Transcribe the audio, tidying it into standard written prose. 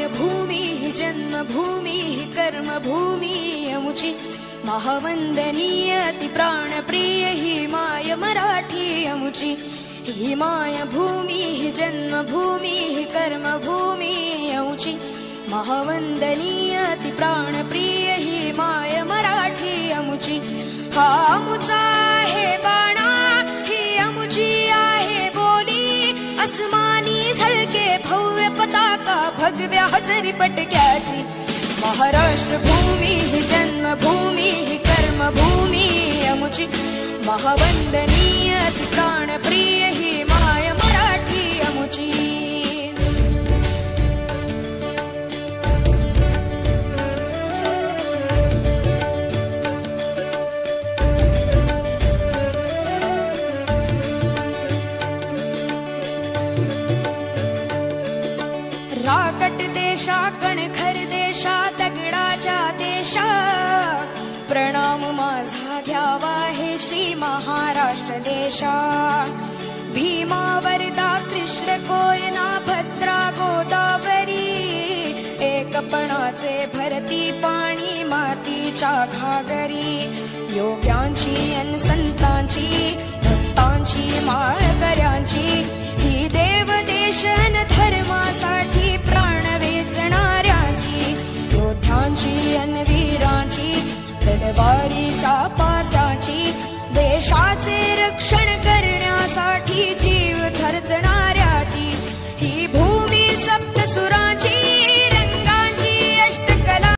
मायभूमी ही जन्मभूमी ही कर्मभूमी अमुची महावंदनीय अति प्राणप्रिय ही माय मराठी अमुची ही मायभूमी ही जन्मभूमी ही कर्मभूमी अमुची महावंदनीय अति प्राणप्रिय ही माय मराठी अमुची हा अमुचा आहे बाणा ही अमुची आहे बोली अस्मानी झळके भव्य पताका भगव्या हजरी पटक्याची महाराष्ट्र भूमी ही जन्मभूमी ही कर्मभूमी अमुची महावंदनीय अति प्राणप्रिय ही माय मराठी अमुची राकट देशा कणखर देशा दगडाच्या देशा प्रणाम माझा घ्यावा हे श्री महाराष्ट्र देशा भीमा वरदा कृष्ण कोयना भद्रा गोदावरी एकपणाचे भरती पाणी मातीच्या घागरी योग्यांची अन संतांची भक्तांची माळकऱ्यांची ही देव देशन धर्मासाठी प्राण वेचणाऱ्यांची योद्ध्यांची अन वीरांची तलवारीच्या